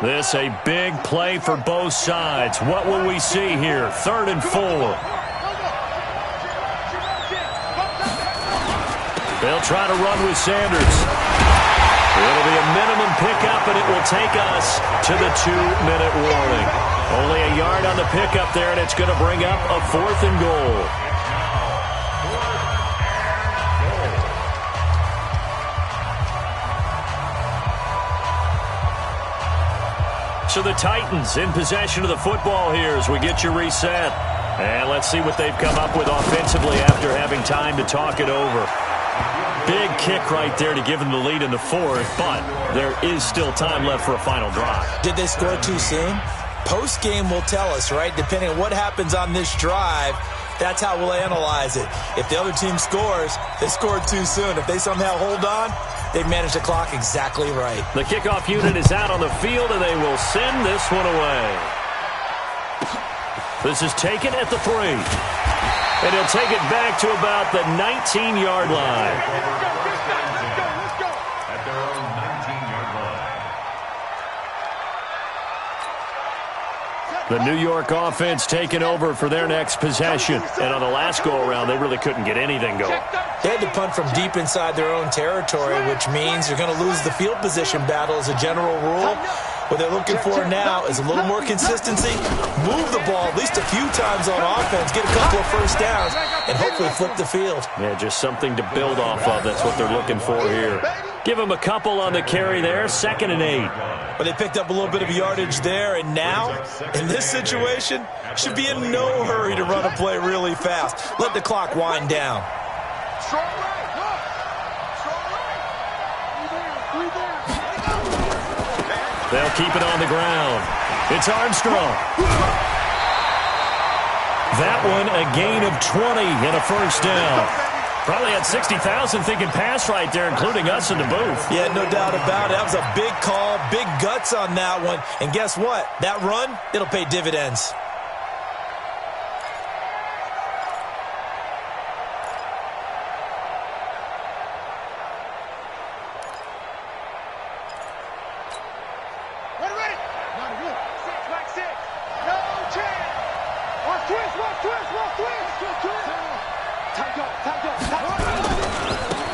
[SPEAKER 2] This a big play for both sides. What will we see here? 3rd and 4. They'll try to run with Sanders. It'll be a minimum pickup, and it will take us to the 2-minute warning. Only a yard on the pickup there, and it's going to bring up a 4th and goal. So the Titans in possession of the football here as we get you reset. And let's see what they've come up with offensively after having time to talk it over. Big kick right there to give them the lead in the 4th, but there is still time left for a final drive.
[SPEAKER 4] Did they score too soon? Post-game will tell us, right? Depending on what happens on this drive, that's how we'll analyze it. If the other team scores, they scored too soon. If they somehow hold on, they've managed the clock exactly right.
[SPEAKER 2] The kickoff unit is out on the field, and they will send this one away. This is taken at the 3. And he'll take it back to about the 19-yard line.
[SPEAKER 3] Let's go.
[SPEAKER 5] At their own 19-yard line.
[SPEAKER 2] The New York offense taking over for their next possession. And on the last go-around, they really couldn't get anything going.
[SPEAKER 4] They had to punt from deep inside their own territory, which means they're going to lose the field position battle as a general rule. What they're looking for now is a little more consistency, move the ball at least a few times on offense, get a couple of first downs, and hopefully flip the field.
[SPEAKER 2] Yeah, just something to build off of. That's what they're looking for here. Give them a couple on the carry there, 2nd and 8.
[SPEAKER 4] But they picked up a little bit of yardage there, and now, in this situation, should be in no hurry to run a play really fast. Let the clock wind down.
[SPEAKER 3] Strong right, look. Strong right. Three there.
[SPEAKER 2] They'll keep it on the ground. It's Armstrong. That one a gain of 20 and a first down. Probably had 60,000 thinking pass right there, including us in the booth.
[SPEAKER 4] Yeah, no doubt about it. That was a big call, big guts on that one. And guess what? That run, it'll pay dividends.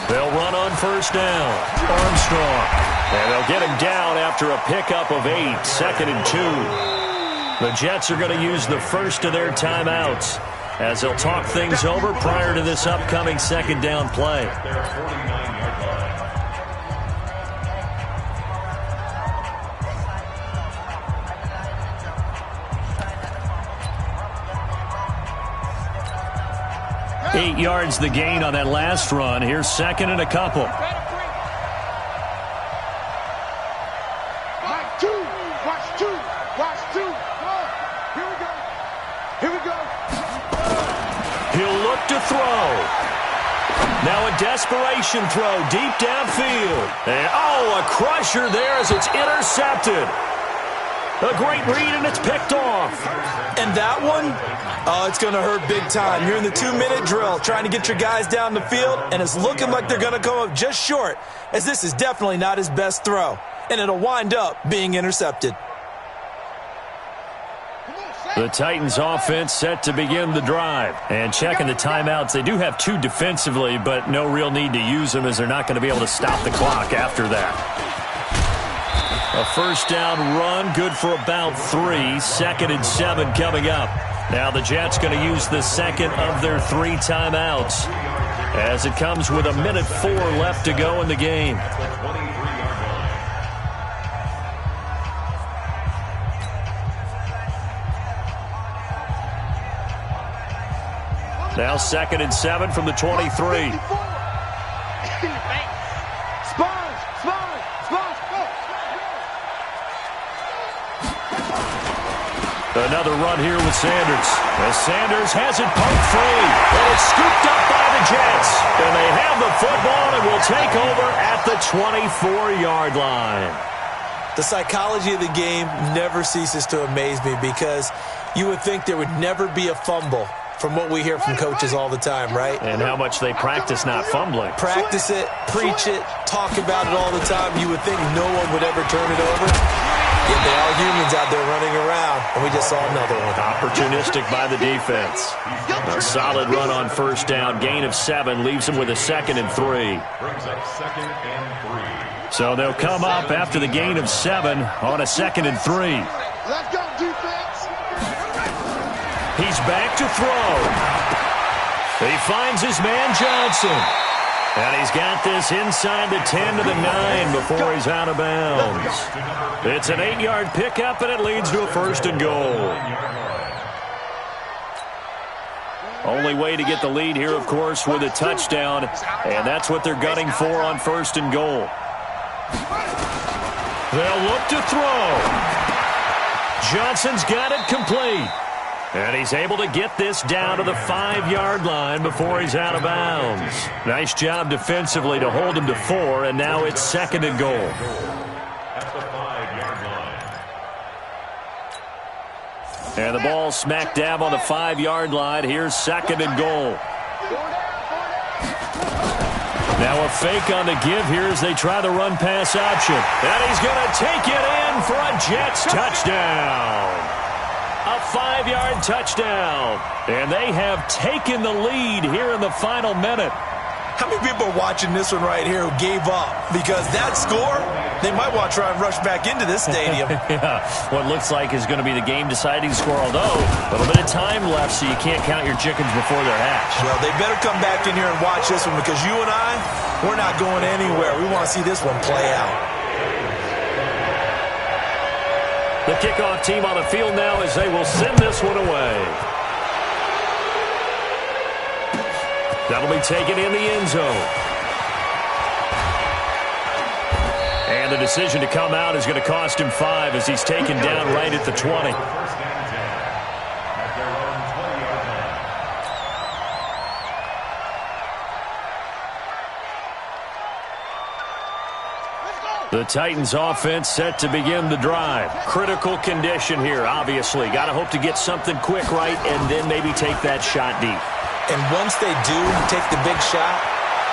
[SPEAKER 2] They'll run on first down. Armstrong. And they'll get him down after a pickup of 8, 2nd and 2. The Jets are going to use the first of their timeouts as they'll talk things over prior to this upcoming 2nd down play.
[SPEAKER 5] Their 49-yard line.
[SPEAKER 2] 8 yards the gain on that last run. Here's 2nd and a couple.
[SPEAKER 3] Watch two. Here we go.
[SPEAKER 2] He'll look to throw. Now a desperation throw deep downfield. And a crusher there as it's intercepted. A great read, and it's picked off.
[SPEAKER 4] And that one, it's going to hurt big time. You're in the 2-minute drill trying to get your guys down the field, and it's looking like they're going to come up just short, as this is definitely not his best throw. And it'll wind up being intercepted.
[SPEAKER 3] Come on,
[SPEAKER 2] The Titans offense set to begin the drive. And checking the timeouts, they do have 2 defensively, but no real need to use them as they're not going to be able to stop the clock after that. A first down run, good for about 3. 2nd and 7 coming up. Now the Jets going to use the second of their 3 timeouts as it comes with 1:04 left to go in the game. Now 2nd and 7 from the 23. Another run here with Sanders. As Sanders has it poked free. And it's scooped up by the Jets. And they have the football and will take over at the 24-yard line.
[SPEAKER 4] The psychology of the game never ceases to amaze me because you would think there would never be a fumble from what we hear from coaches all the time, right?
[SPEAKER 2] And how much they practice not fumbling.
[SPEAKER 4] Practice it, preach it, talk about it all the time. You would think no one would ever turn it over. Yet they are humans out there running around, and we just saw another one.
[SPEAKER 2] Opportunistic by the defense. A solid run on first down. Gain of 7 leaves them with a 2nd and 3.
[SPEAKER 5] Brings up 2nd and 3.
[SPEAKER 2] So they'll come up after the gain of 7 on a 2nd and 3.
[SPEAKER 3] Let's go, defense.
[SPEAKER 2] He's back to throw. He finds his man Johnson. And he's got this inside the 10 to the 9 before he's out of bounds. It's an 8-yard pickup, and it leads to a 1st and goal. Only way to get the lead here, of course, with a touchdown. And that's what they're gunning for on 1st and goal. They'll look to throw. Johnson's got it complete. And he's able to get this down to the 5-yard line before he's out of bounds. Nice job defensively to hold him to 4, and now it's 2nd and goal.
[SPEAKER 5] At the 5-yard line.
[SPEAKER 2] And the ball smack dab on the 5-yard line. Here's 2nd and goal. Now a fake on the give here as they try the run-pass option. And he's going to take it in for a Jets touchdown. A 5-yard touchdown. And they have taken the lead here in the final minute.
[SPEAKER 4] How many people are watching this one right here who gave up? Because that score, they might want to try and rush back into this stadium.
[SPEAKER 2] Yeah, what looks like is going to be the game-deciding score, although a little bit of time left, so you can't count your chickens before they're hatched.
[SPEAKER 4] Well, they better come back in here and watch this one because you and I, we're not going anywhere. We want to see this one play out.
[SPEAKER 2] The kickoff team on the field now as they will send this one away. That'll be taken in the end zone. And the decision to come out is going to cost him 5 as he's taken down right at the 20. The Titans offense set to begin the drive. Critical condition here, obviously. Got to hope to get something quick right and then maybe take that shot deep.
[SPEAKER 4] And once they do take the big shot,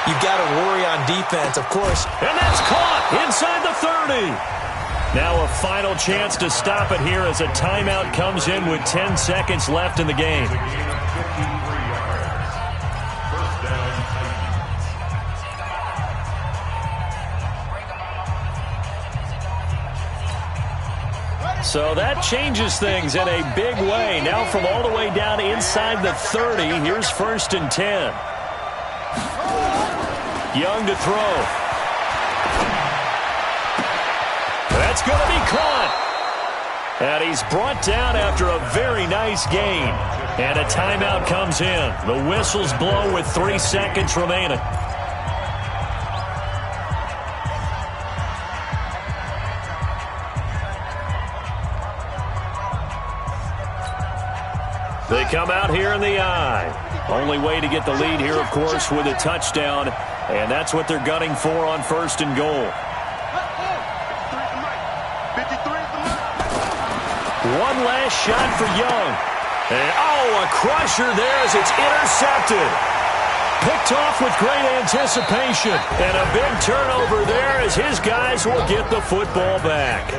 [SPEAKER 4] you've got to worry on defense, of course.
[SPEAKER 2] And that's caught inside the 30. Now a final chance to stop it here as a timeout comes in with 10 seconds left in the game. So that changes things in a big way. Now from all the way down inside the 30, here's 1st and 10. Young to throw. That's going to be caught. And he's brought down after a very nice gain. And a timeout comes in. The whistles blow with 3 seconds remaining. They come out here in the eye. Only way to get the lead here, of course, with a touchdown. And that's what they're gunning for on 1st and goal. One last shot for Young. And, oh, a crusher there as it's intercepted. picked off with great anticipation. And a big turnover there as his guys will get the football back.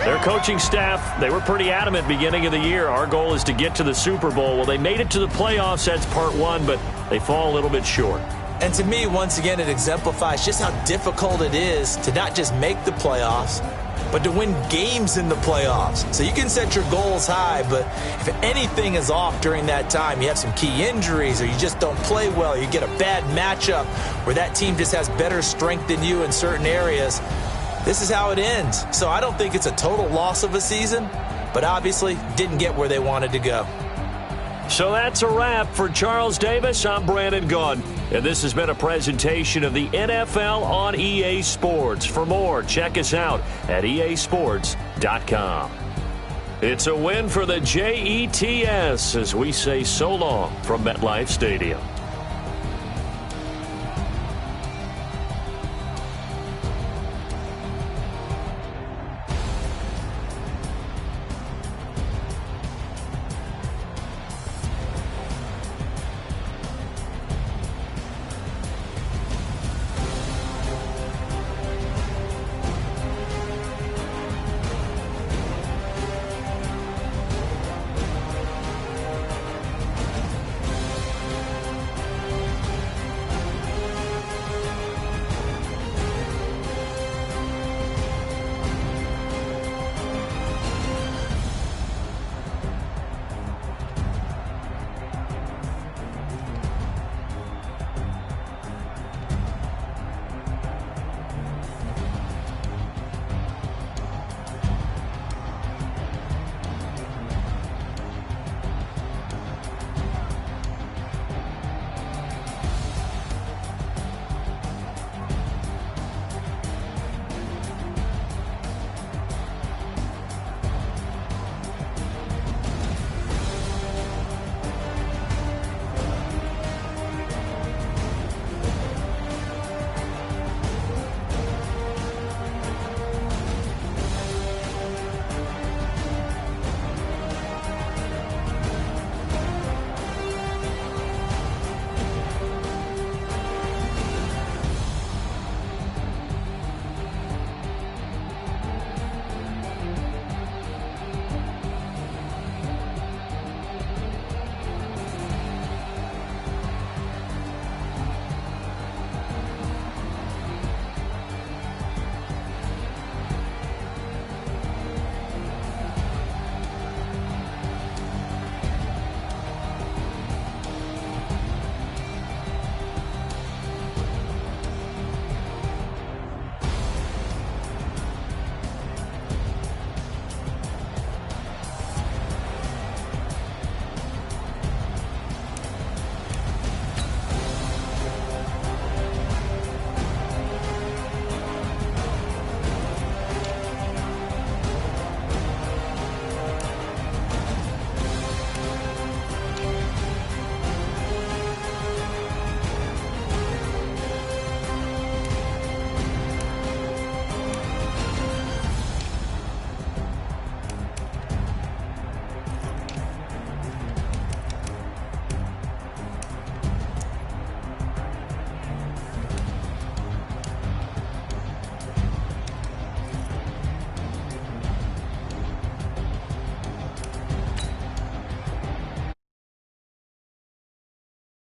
[SPEAKER 2] Their coaching staff, they were pretty adamant beginning of the year. Our goal is to get to the Super Bowl. Well, they made it to the playoffs. That's part one, but they fall a little bit short.
[SPEAKER 4] And to me, once again, it exemplifies just how difficult it is to not just make the playoffs, but to win games in the playoffs. So you can set your goals high, but if anything is off during that time, you have some key injuries or you just don't play well, you get a bad matchup where that team just has better strength than you in certain areas, this is how it ends. So I don't think it's a total loss of a season, but obviously didn't get where they wanted to go.
[SPEAKER 2] So that's a wrap for Charles Davis. I'm Brandon Gaudin, and this has been a presentation of the NFL on EA Sports. For more, check us out at easports.com. It's a win for the Jets as we say so long from MetLife Stadium.